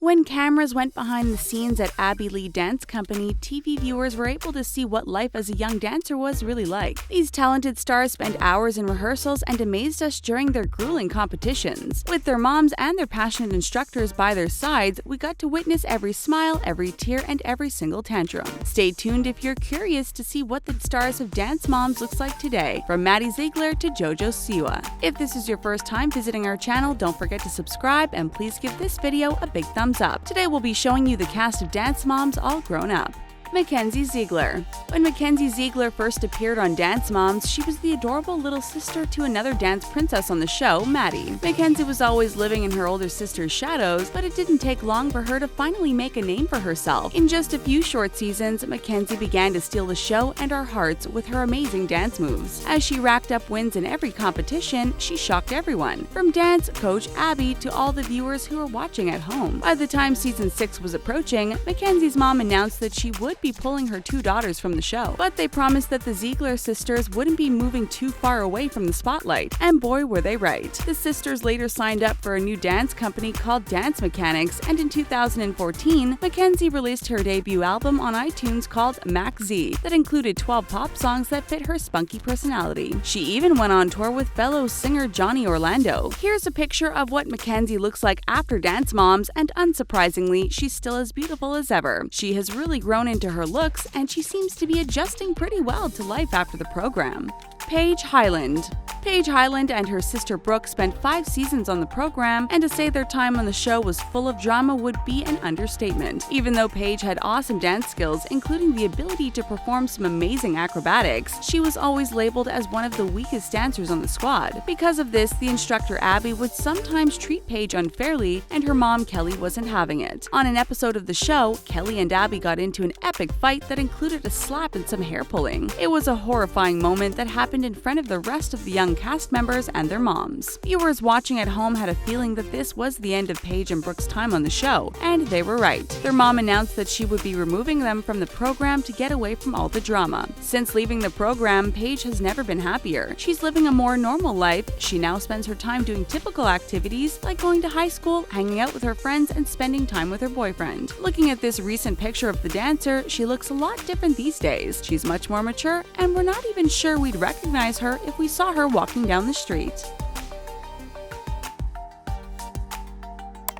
When cameras went behind the scenes at Abby Lee Dance Company, TV viewers were able to see what life as a young dancer was really like. These talented stars spent hours in rehearsals and amazed us during their grueling competitions. With their moms and their passionate instructors by their sides, we got to witness every smile, every tear, and every single tantrum. Stay tuned if you're curious to see what the stars of Dance Moms looks like today, from Maddie Ziegler to JoJo Siwa. If this is your first time visiting our channel, don't forget to subscribe and please give this video a big thumbs up. Today we'll be showing you the cast of Dance Moms all grown up. MACKENZIE Ziegler. When MACKENZIE Ziegler first appeared on Dance Moms, she was the adorable little sister to another dance princess on the show, Maddie. MACKENZIE was always living in her older sister's shadows, but it didn't take long for her to finally make a name for herself. In just a few short seasons, MACKENZIE began to steal the show and our hearts with her amazing dance moves. As she racked up wins in every competition, she shocked everyone, from dance coach Abby to all the viewers who were watching at home. By the time season 6 was approaching, MACKENZIE's mom announced that she would be pulling her 2 daughters from the show, but they promised that the Ziegler sisters wouldn't be moving too far away from the spotlight, and boy were they right. The sisters later signed up for a new dance company called Dance Mechanics, and in 2014, MACKENZIE released her debut album on iTunes called MACKENZIE that included 12 pop songs that fit her spunky personality. She even went on tour with fellow singer Johnny Orlando. Here's a picture of what MACKENZIE looks like after Dance Moms, and unsurprisingly, she's still as beautiful as ever. She has really grown into her looks, and she seems to be adjusting pretty well to life after the program. PAIGE HYLAND. PAIGE HYLAND and her sister Brooke spent 5 seasons on the program, and to say their time on the show was full of drama would be an understatement. Even though PAIGE had awesome dance skills, including the ability to perform some amazing acrobatics, she was always labeled as one of the weakest dancers on the squad. Because of this, the instructor Abby would sometimes treat PAIGE unfairly, and her mom Kelly wasn't having it. On an episode of the show, Kelly and Abby got into an epic fight that included a slap and some hair pulling. It was a horrifying moment that happened in front of the rest of the young cast members and their moms. Viewers watching at home had a feeling that this was the end of PAIGE and Brooke's time on the show, and they were right. Their mom announced that she would be removing them from the program to get away from all the drama. Since leaving the program, PAIGE has never been happier. She's living a more normal life. She now spends her time doing typical activities like going to high school, hanging out with her friends, and spending time with her boyfriend. Looking at this recent picture of the dancer, she looks a lot different these days. She's much more mature, and we're not even sure we'd recognize her if we saw her walking down the street.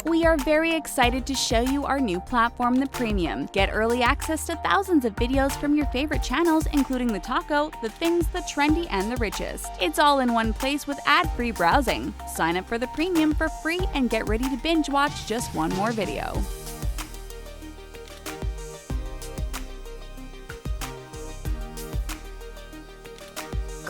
We are very excited to show you our new platform, the Premium. Get early access to thousands of videos from your favorite channels, including The Taco, The Things, The Trendy, and The Richest. It's all in one place with ad-free browsing. Sign up for the Premium for free and get ready to binge watch just one more video.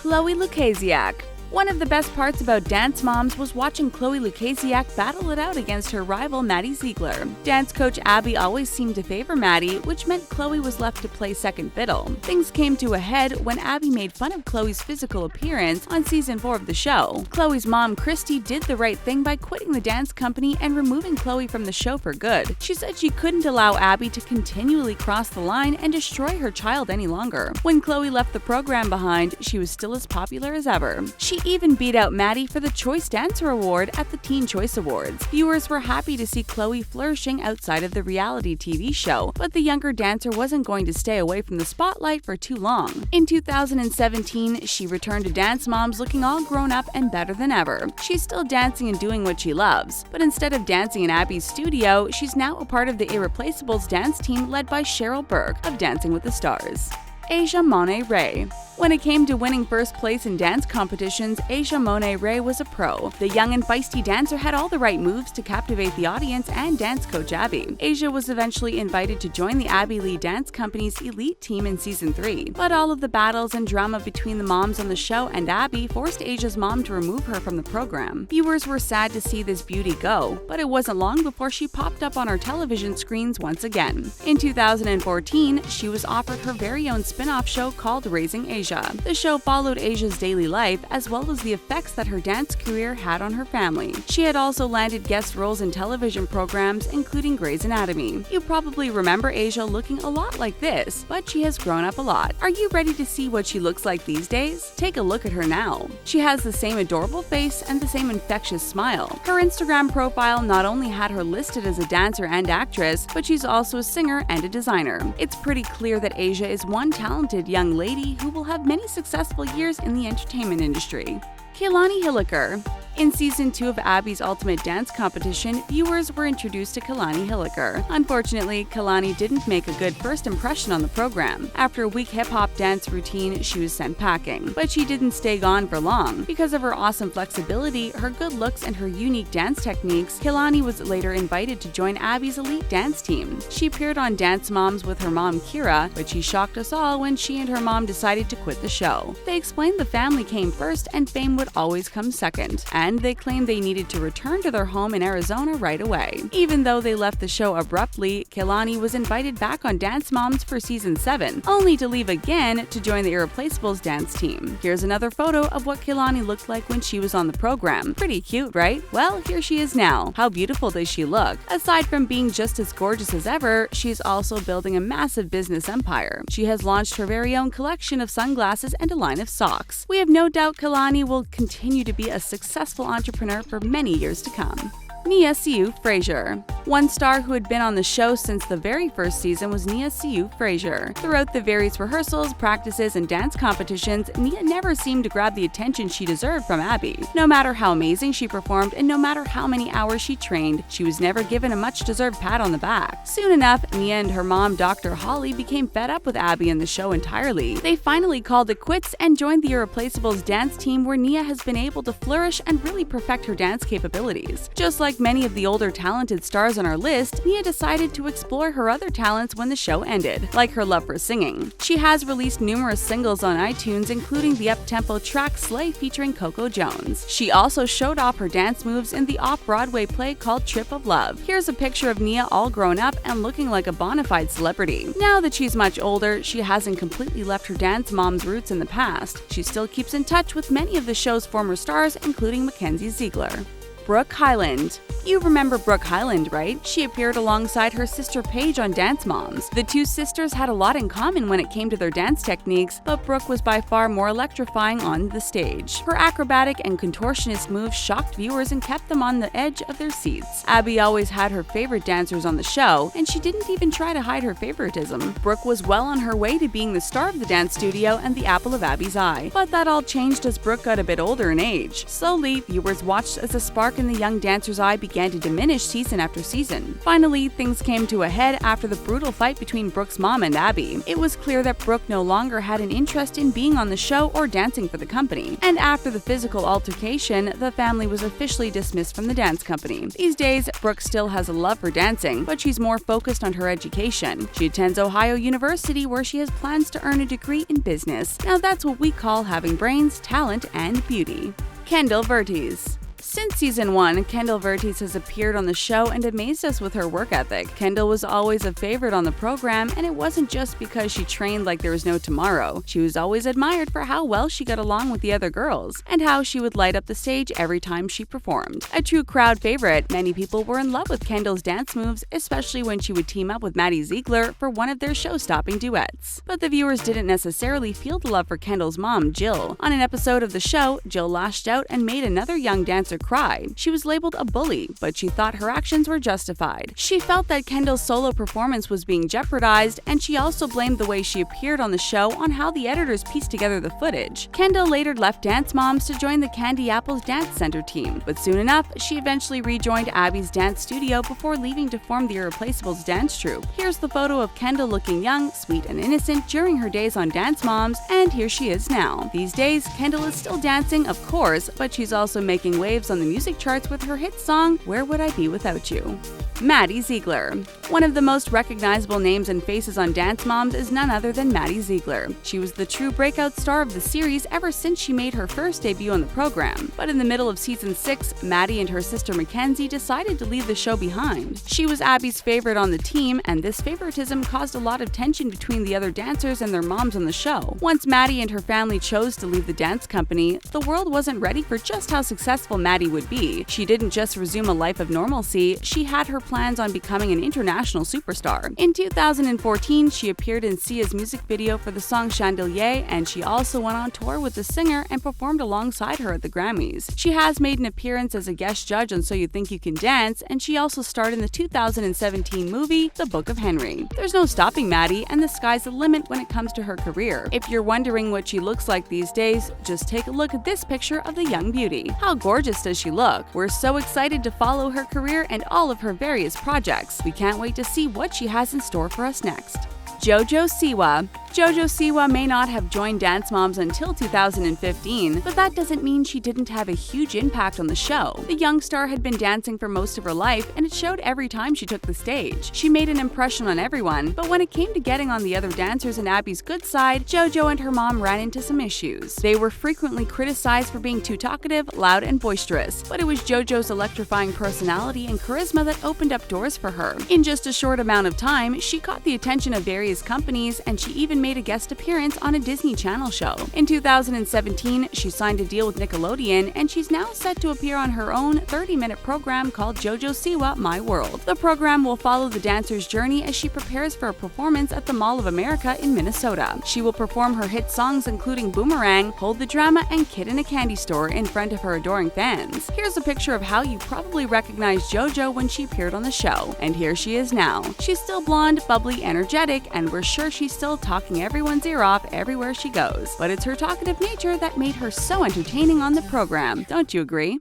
LUKASIAK. One of the best parts about Dance Moms was watching LUKASIAK battle it out against her rival Maddie Ziegler. Dance coach Abby always seemed to favor Maddie, which meant Chloe was left to play second fiddle. Things came to a head when Abby made fun of Chloe's physical appearance on season 4 of the show. Chloe's mom, Christy, did the right thing by quitting the dance company and removing Chloe from the show for good. She said she couldn't allow Abby to continually cross the line and destroy her child any longer. When Chloe left the program behind, she was still as popular as ever. She even beat out Maddie for the Choice Dancer Award at the Teen Choice Awards. Viewers were happy to see Chloe flourishing outside of the reality TV show, but the younger dancer wasn't going to stay away from the spotlight for too long. In 2017, she returned to Dance Moms looking all grown up and better than ever. She's still dancing and doing what she loves, but instead of dancing in Abby's studio, she's now a part of the Irreplaceables dance team led by Cheryl Burke of Dancing with the Stars. Asia Monet Ray. When it came to winning first place in dance competitions, Asia Monet Ray was a pro. The young and feisty dancer had all the right moves to captivate the audience and dance coach Abby. Asia was eventually invited to join the Abby Lee Dance Company's elite team in season 3, but all of the battles and drama between the moms on the show and Abby forced Asia's mom to remove her from the program. Viewers were sad to see this beauty go, but it wasn't long before she popped up on our television screens once again. In 2014, she was offered her very own spin-off show called Raising Asia. The show followed Asia's daily life as well as the effects that her dance career had on her family. She had also landed guest roles in television programs including Grey's Anatomy. You probably remember Asia looking a lot like this, but she has grown up a lot. Are you ready to see what she looks like these days? Take a look at her now. She has the same adorable face and the same infectious smile. Her Instagram profile not only had her listed as a dancer and actress, but she's also a singer and a designer. It's pretty clear that Asia is one talented young lady who will have many successful years in the entertainment industry. KALANI HILLIKER. In Season 2 of Abby's Ultimate Dance Competition, viewers were introduced to KALANI HILLIKER. Unfortunately, KALANI didn't make a good first impression on the program. After a week hip-hop dance routine, she was sent packing. But she didn't stay gone for long. Because of her awesome flexibility, her good looks, and her unique dance techniques, KALANI was later invited to join Abby's elite dance team. She appeared on Dance Moms with her mom Kira, but she shocked us all when she and her mom decided to quit the show. They explained the family came first and fame would always come second. And they claimed they needed to return to their home in Arizona right away. Even though they left the show abruptly, KALANI was invited back on Dance Moms for Season 7, only to leave again to join the Irreplaceables dance team. Here's another photo of what KALANI looked like when she was on the program. Pretty cute, right? Well, here she is now. How beautiful does she look? Aside from being just as gorgeous as ever, she's also building a massive business empire. She has launched her very own collection of sunglasses and a line of socks. We have no doubt KALANI will continue to be a successful entrepreneur for many years to come. Nia Siu Fraser. One star who had been on the show since the very first season was Nia Siu Fraser. Throughout the various rehearsals, practices, and dance competitions, Nia never seemed to grab the attention she deserved from Abby. No matter how amazing she performed and no matter how many hours she trained, she was never given a much-deserved pat on the back. Soon enough, Nia and her mom, Dr. Holly, became fed up with Abby and the show entirely. They finally called it quits and joined the Irreplaceables dance team, where Nia has been able to flourish and really perfect her dance capabilities. Just like many of the older talented stars on our list, Nia decided to explore her other talents when the show ended, like her love for singing. She has released numerous singles on iTunes, including the up-tempo track Slay featuring Coco Jones. She also showed off her dance moves in the off-Broadway play called Trip of Love. Here's a picture of Nia all grown up and looking like a bona fide celebrity. Now that she's much older, she hasn't completely left her dance mom's roots in the past. She still keeps in touch with many of the show's former stars, including MACKENZIE ZIEGLER. Brooke HYLAND. You remember Brooke HYLAND, right? She appeared alongside her sister Paige on Dance Moms. The two sisters had a lot in common when it came to their dance techniques, but Brooke was by far more electrifying on the stage. Her acrobatic and contortionist moves shocked viewers and kept them on the edge of their seats. Abby always had her favorite dancers on the show, and she didn't even try to hide her favoritism. Brooke was well on her way to being the star of the dance studio and the apple of Abby's eye. But that all changed as Brooke got a bit older in age. Slowly, viewers watched as a spark in the young dancer's eye began to diminish season after season. Finally, things came to a head after the brutal fight between Brooke's mom and Abby. It was clear that Brooke no longer had an interest in being on the show or dancing for the company. And after the physical altercation, the family was officially dismissed from the dance company. These days, Brooke still has a love for dancing, but she's more focused on her education. She attends Ohio University, where she has plans to earn a degree in business. Now that's what we call having brains, talent, and beauty. KENDALL VERTES. Since Season 1, KENDALL VERTES has appeared on the show and amazed us with her work ethic. KENDALL was always a favorite on the program, and it wasn't just because she trained like there was no tomorrow. She was always admired for how well she got along with the other girls, and how she would light up the stage every time she performed. A true crowd favorite, many people were in love with KENDALL's dance moves, especially when she would team up with MADDIE ZIEGLER for one of their show-stopping duets. But the viewers didn't necessarily feel the love for KENDALL's mom, Jill. On an episode of the show, Jill lashed out and made another young dancer cry. She was labeled a bully, but she thought her actions were justified. She felt that KENDALL's solo performance was being jeopardized, and she also blamed the way she appeared on the show on how the editors pieced together the footage. KENDALL later left Dance Moms to join the Candy Apple's Dance Center team, but soon enough, she eventually rejoined Abby's dance studio before leaving to form the Irreplaceables dance troupe. Here's the photo of KENDALL looking young, sweet, and innocent during her days on Dance Moms, and here she is now. These days, KENDALL is still dancing, of course, but she's also making waves lives on the music charts with her hit song, Where Would I Be Without You? Maddie Ziegler. One of the most recognizable names and faces on Dance Moms is none other than Maddie Ziegler. She was the true breakout star of the series ever since she made her first debut on the program. But in the middle of season 6, Maddie and her sister MACKENZIE decided to leave the show behind. She was Abby's favorite on the team, and this favoritism caused a lot of tension between the other dancers and their moms on the show. Once Maddie and her family chose to leave the dance company, the world wasn't ready for just how successful Maddie would be. She didn't just resume a life of normalcy, she had her plans on becoming an international superstar. In 2014, she appeared in Sia's music video for the song Chandelier, and she also went on tour with the singer and performed alongside her at the Grammys. She has made an appearance as a guest judge on So You Think You Can Dance, and she also starred in the 2017 movie The Book of Henry. There's no stopping Maddie, and the sky's the limit when it comes to her career. If you're wondering what she looks like these days, just take a look at this picture of the young beauty. How gorgeous does she look? We're so excited to follow her career and all of her various projects. We can't wait to see what she has in store for us next. JoJo Siwa. JoJo Siwa may not have joined Dance Moms until 2015, but that doesn't mean she didn't have a huge impact on the show. The young star had been dancing for most of her life, and it showed every time she took the stage. She made an impression on everyone, but when it came to getting on the other dancers and Abby's good side, JoJo and her mom ran into some issues. They were frequently criticized for being too talkative, loud, and boisterous, but it was JoJo's electrifying personality and charisma that opened up doors for her. In just a short amount of time, she caught the attention of various companies, and she even made a guest appearance on a Disney Channel show. In 2017, she signed a deal with Nickelodeon, and she's now set to appear on her own 30-minute program called JoJo Siwa My World. The program will follow the dancer's journey as she prepares for a performance at the Mall of America in Minnesota. She will perform her hit songs including Boomerang, Hold the Drama, and Kid in a Candy Store in front of her adoring fans. Here's a picture of how you probably recognized JoJo when she appeared on the show, and here she is now. She's still blonde, bubbly, energetic, and we're sure she's still talking everyone's ear off everywhere she goes. But it's her talkative nature that made her so entertaining on the program. Don't you agree?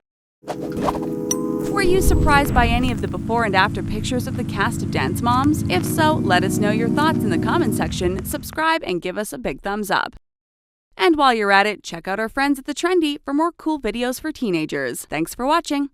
Were you surprised by any of the before and after pictures of the cast of Dance Moms? If so, let us know your thoughts in the comment section, subscribe, and give us a big thumbs up. And while you're at it, check out our friends at The Trendy for more cool videos for teenagers. Thanks for watching!